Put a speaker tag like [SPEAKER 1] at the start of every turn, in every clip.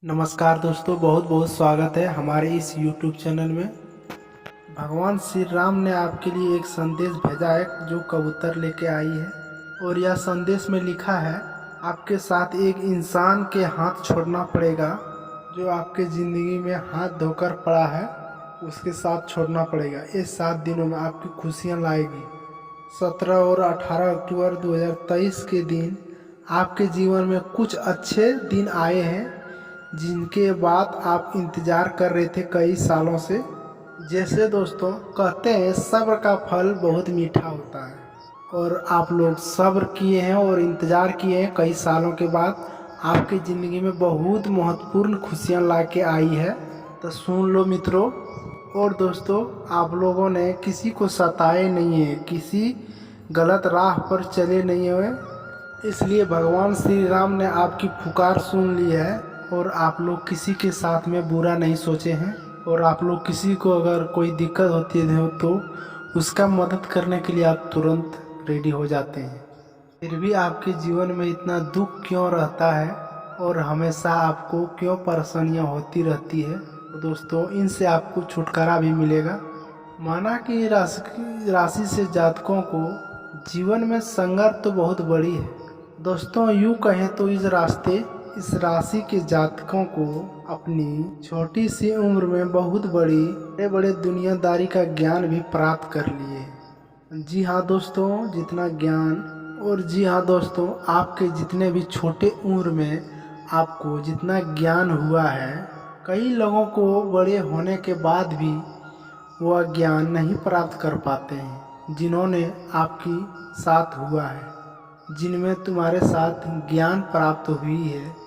[SPEAKER 1] नमस्कार दोस्तों, बहुत बहुत स्वागत है हमारे इस YouTube चैनल में। भगवान श्री राम ने आपके लिए एक संदेश भेजा है जो कबूतर लेके आई है। और यह संदेश में लिखा है, आपके साथ एक इंसान के हाथ छोड़ना पड़ेगा जो आपके ज़िंदगी में हाथ धोकर पड़ा है, उसके साथ छोड़ना पड़ेगा। ये 7 दिनों में आपकी खुशियाँ लाएगी। 17 और 18 अक्टूबर 2023 के दिन आपके जीवन में कुछ अच्छे दिन आए हैं जिनके बाद आप इंतज़ार कर रहे थे कई सालों से। जैसे दोस्तों कहते हैं, सब्र का फल बहुत मीठा होता है और आप लोग सब्र किए हैं और इंतज़ार किए हैं। कई सालों के बाद आपकी ज़िंदगी में बहुत महत्वपूर्ण खुशियाँ ला के आई है, तो सुन लो मित्रों। और दोस्तों, आप लोगों ने किसी को सताए नहीं है, किसी गलत राह पर चले नहीं हुए, इसलिए भगवान श्री राम ने आपकी पुकार सुन ली है। और आप लोग किसी के साथ में बुरा नहीं सोचे हैं। और आप लोग किसी को अगर कोई दिक्कत होती है तो उसका मदद करने के लिए आप तुरंत रेडी हो जाते हैं। फिर भी आपके जीवन में इतना दुख क्यों रहता है और हमेशा आपको क्यों परेशानियां होती रहती है? तो दोस्तों, इनसे आपको छुटकारा भी मिलेगा। माना कि राशि से जातकों को जीवन में संघर्ष तो बहुत बड़ी है। दोस्तों, यूँ कहें तो इस राशि के जातकों को अपनी छोटी सी उम्र में बहुत बड़े बड़े दुनियादारी का ज्ञान भी प्राप्त कर लिए। जी हाँ दोस्तों, जितना ज्ञान और जी हाँ दोस्तों, आपके जितने भी छोटे उम्र में आपको जितना ज्ञान हुआ है, कई लोगों को बड़े होने के बाद भी वह ज्ञान नहीं प्राप्त कर पाते हैं जिन्होंने आपकी साथ हुआ है, जिनमें तुम्हारे साथ ज्ञान प्राप्त हुई है।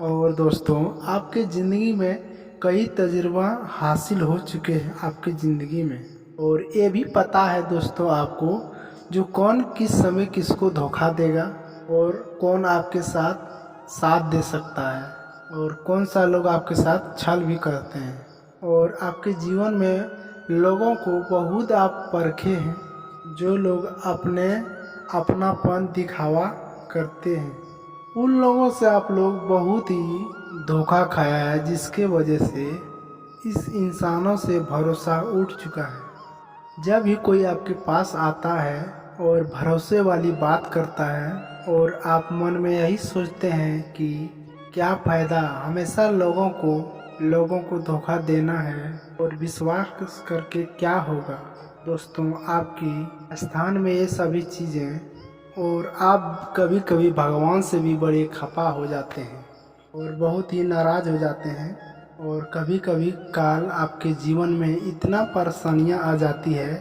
[SPEAKER 1] और दोस्तों, आपके ज़िंदगी में कई तजुर्बा हासिल हो चुके हैं आपकी ज़िंदगी में। और ये भी पता है दोस्तों आपको, जो कौन किस समय किसको धोखा देगा और कौन आपके साथ साथ दे सकता है और कौन सा लोग आपके साथ छल भी करते हैं। और आपके जीवन में लोगों को बहुत आप परखे हैं, जो लोग अपनापन दिखावा करते हैं, उन लोगों से आप लोग बहुत ही धोखा खाया है, जिसके वजह से इस इंसानों से भरोसा उठ चुका है। जब भी कोई आपके पास आता है और भरोसे वाली बात करता है और आप मन में यही सोचते हैं कि क्या फ़ायदा, हमेशा लोगों को धोखा देना है और विश्वास करके क्या होगा। दोस्तों, आपकी स्थान में ये सभी चीज़ें और आप कभी कभी भगवान से भी बड़े खफा हो जाते हैं और बहुत ही नाराज़ हो जाते हैं। और कभी कभी काल आपके जीवन में इतना परेशानियां आ जाती है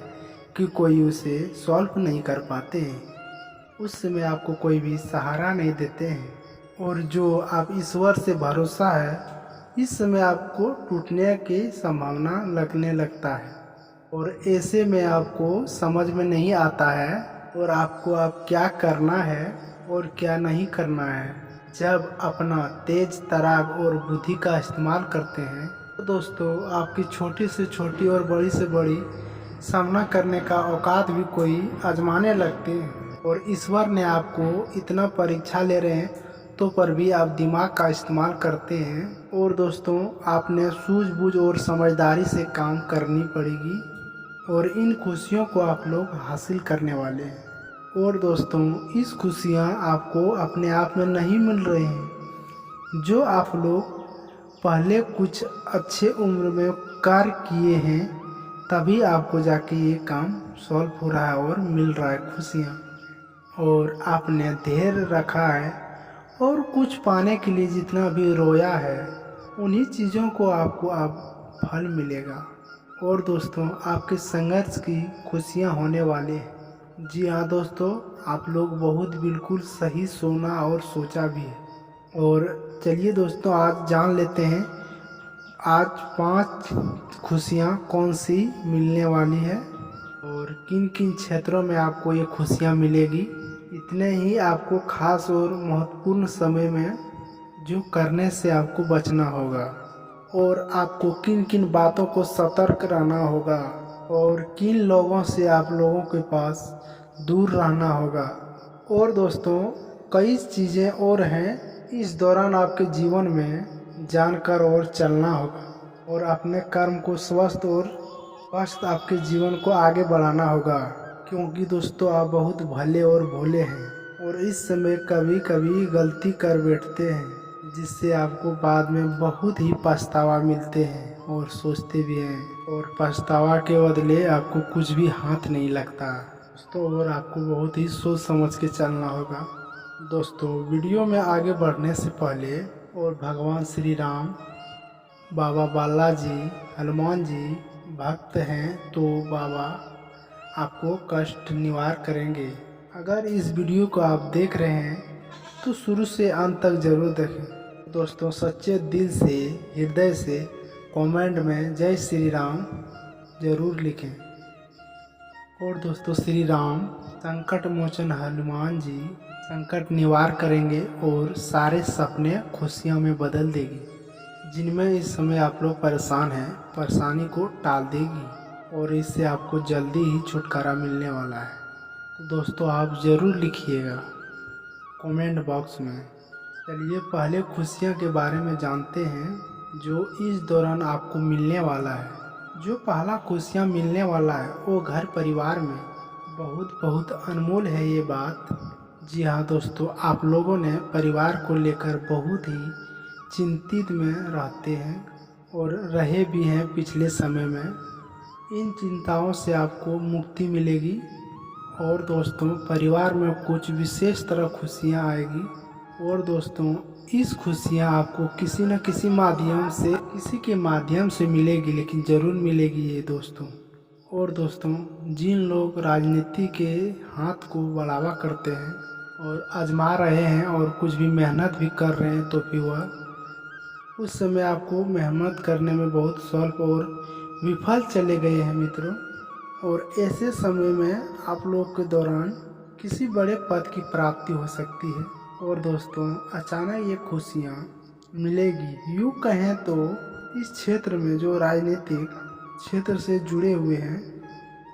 [SPEAKER 1] कि कोई उसे सॉल्व नहीं कर पाते हैं। उस समय आपको कोई भी सहारा नहीं देते हैं और जो आप ईश्वर से भरोसा है, इस समय आपको टूटने की संभावना लगने लगता है। और ऐसे में आपको समझ में नहीं आता है और आपको क्या करना है और क्या नहीं करना है। जब अपना तेज तराग और बुद्धि का इस्तेमाल करते हैं तो दोस्तों, आपकी छोटी से छोटी और बड़ी से बड़ी सामना करने का औकात भी कोई आजमाने लगते हैं। और ईश्वर ने आपको इतना परीक्षा ले रहे हैं तो पर भी आप दिमाग का इस्तेमाल करते हैं। और दोस्तों, आपने सूझबूझ और समझदारी से काम करनी पड़ेगी और इन खुशियों को आप लोग हासिल करने वाले हैं। और दोस्तों, इस खुशियाँ आपको अपने आप में नहीं मिल रही हैं। जो आप लोग पहले कुछ अच्छे उम्र में कार्य किए हैं, तभी आपको जाके ये काम सॉल्व हो रहा है और मिल रहा है खुशियाँ। और आपने धैर्य रखा है और कुछ पाने के लिए जितना भी रोया है, उन्हीं चीज़ों को आपको अब फल मिलेगा। और दोस्तों, आपके संघर्ष की खुशियाँ होने वाले हैं। जी हाँ दोस्तों, आप लोग बहुत बिल्कुल सही सुना और सोचा भी है। और चलिए दोस्तों, आज जान लेते हैं आज 5 खुशियाँ कौन सी मिलने वाली है और किन किन क्षेत्रों में आपको ये खुशियाँ मिलेगी। इतने ही आपको खास और महत्वपूर्ण समय में जो करने से आपको बचना होगा और आपको किन किन बातों को सतर्क रहना होगा और किन लोगों से आप लोगों के पास दूर रहना होगा। और दोस्तों, कई चीज़ें और हैं इस दौरान आपके जीवन में जानकर और चलना होगा और अपने कर्म को स्वस्थ आपके जीवन को आगे बढ़ाना होगा, क्योंकि दोस्तों आप बहुत भले और भोले हैं और इस समय कभी कभी गलती कर बैठते हैं जिससे आपको बाद में बहुत ही पछतावा मिलते हैं और सोचते भी हैं, और पछतावा के बदले आपको कुछ भी हाथ नहीं लगता दोस्तों, और आपको बहुत ही सोच समझ के चलना होगा। दोस्तों वीडियो में आगे बढ़ने से पहले और भगवान श्री राम, बाबा बालाजी, हनुमान जी भक्त हैं तो बाबा आपको कष्ट निवार करेंगे। अगर इस वीडियो को आप देख रहे हैं तो शुरू से अंत तक जरूर देखें। दोस्तों सच्चे दिल से, हृदय से कमेंट में जय श्री राम जरूर लिखें। और दोस्तों श्री राम संकट मोचन हनुमान जी संकट निवार करेंगे और सारे सपने खुशियों में बदल देगी। जिनमें इस समय आप लोग परेशान हैं, परेशानी को टाल देगी और इससे आपको जल्दी ही छुटकारा मिलने वाला है। तो दोस्तों आप ज़रूर लिखिएगा कमेंट बॉक्स में। चलिए पहले खुशियाँ के बारे में जानते हैं जो इस दौरान आपको मिलने वाला है। जो पहला खुशियाँ मिलने वाला है वो घर परिवार में बहुत अनमोल है ये बात। जी हाँ दोस्तों, आप लोगों ने परिवार को लेकर बहुत ही चिंतित में रहते हैं और रहे भी हैं पिछले समय में। इन चिंताओं से आपको मुक्ति मिलेगी और दोस्तों परिवार में कुछ विशेष तरह खुशियां आएगी। और दोस्तों इस खुशियां आपको किसी न किसी माध्यम से, किसी के माध्यम से मिलेगी, लेकिन ज़रूर मिलेगी ये दोस्तों। और दोस्तों जिन लोग राजनीति के हाथ को बढ़ावा करते हैं और आजमा रहे हैं और कुछ भी मेहनत भी कर रहे हैं तो फिर वह उस समय आपको मेहनत करने में बहुत स्वल्प और विफल चले गए हैं मित्रों। और ऐसे समय में आप लोग के दौरान किसी बड़े पद की प्राप्ति हो सकती है और दोस्तों अचानक ये खुशियाँ मिलेगी। यूँ कहें तो इस क्षेत्र में जो राजनीतिक क्षेत्र से जुड़े हुए हैं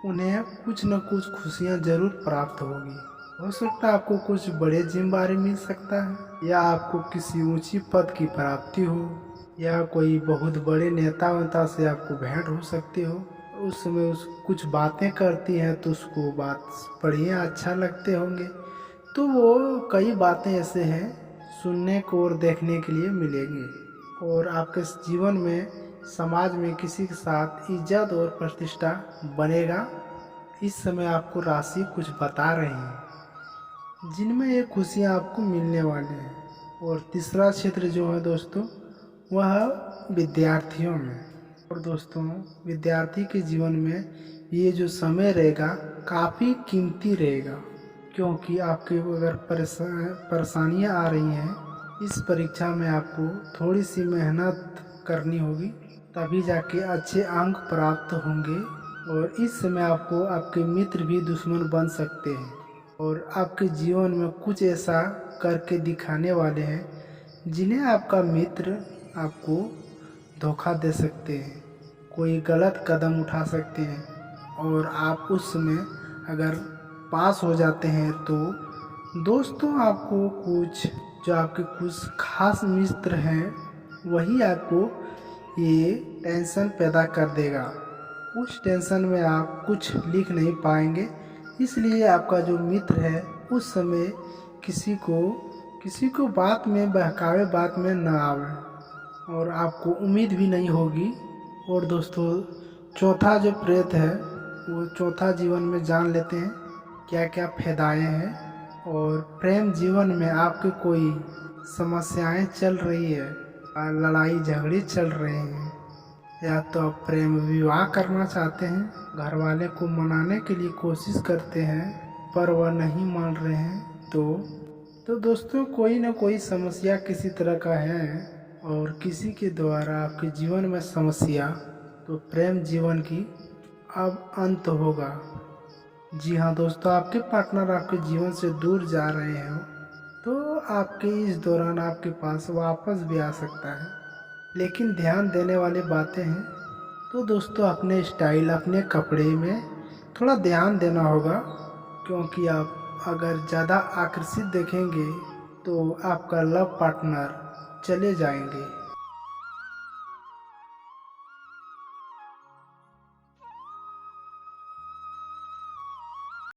[SPEAKER 1] उन्हें कुछ न कुछ खुशियाँ जरूर प्राप्त होगी। हो सकता है आपको कुछ बड़े जिम्मेदारी मिल सकता है, या आपको किसी ऊंची पद की प्राप्ति हो, या कोई बहुत बड़े नेता से आपको भेंट हो सकती हो। उस समय उस कुछ बातें करती हैं तो उसको बात बढ़िया अच्छा लगते होंगे। तो वो कई बातें ऐसे हैं सुनने को और देखने के लिए मिलेंगे। और आपके जीवन में, समाज में किसी के साथ इज्जत और प्रतिष्ठा बनेगा। इस समय आपको राशि कुछ बता रही हैं जिनमें ये खुशियाँ आपको मिलने वाली हैं। और तीसरा क्षेत्र जो है दोस्तों वह विद्यार्थियों में। और दोस्तों विद्यार्थी के जीवन में ये जो समय रहेगा काफ़ी कीमती रहेगा, क्योंकि आपके अगर परेशानियाँ आ रही हैं इस परीक्षा में आपको थोड़ी सी मेहनत करनी होगी, तभी जाके अच्छे अंक प्राप्त होंगे। और इस समय आपको आपके मित्र भी दुश्मन बन सकते हैं और आपके जीवन में कुछ ऐसा करके दिखाने वाले हैं जिन्हें आपका मित्र आपको धोखा दे सकते हैं, कोई गलत कदम उठा सकते हैं। और आप उस समय अगर पास हो जाते हैं तो दोस्तों आपको कुछ जो आपके कुछ खास मित्र हैं वही आपको ये टेंशन पैदा कर देगा। उस टेंशन में आप कुछ लिख नहीं पाएंगे, इसलिए आपका जो मित्र है उस समय किसी को बात में बहकावे, बात में न आवे और आपको उम्मीद भी नहीं होगी। और दोस्तों चौथा जो प्रेत है वो चौथा जीवन में जान लेते हैं क्या क्या फायदाएँ हैं। और प्रेम जीवन में आपके कोई समस्याएं चल रही है, लड़ाई झगड़े चल रहे हैं, या तो आप प्रेम विवाह करना चाहते हैं, घर वाले को मनाने के लिए कोशिश करते हैं पर वह नहीं मान रहे हैं, तो दोस्तों कोई ना कोई समस्या किसी तरह का है और किसी के द्वारा आपके जीवन में समस्या, तो प्रेम जीवन की अब अंत होगा। जी हाँ दोस्तों, आपके पार्टनर आपके जीवन से दूर जा रहे हैं तो आपके इस दौरान आपके पास वापस भी आ सकता है, लेकिन ध्यान देने वाली बातें हैं। तो दोस्तों अपने स्टाइल, अपने कपड़े में थोड़ा ध्यान देना होगा, क्योंकि आप अगर ज़्यादा आकर्षित देखेंगे तो आपका लव पार्टनर चले जाएंगे।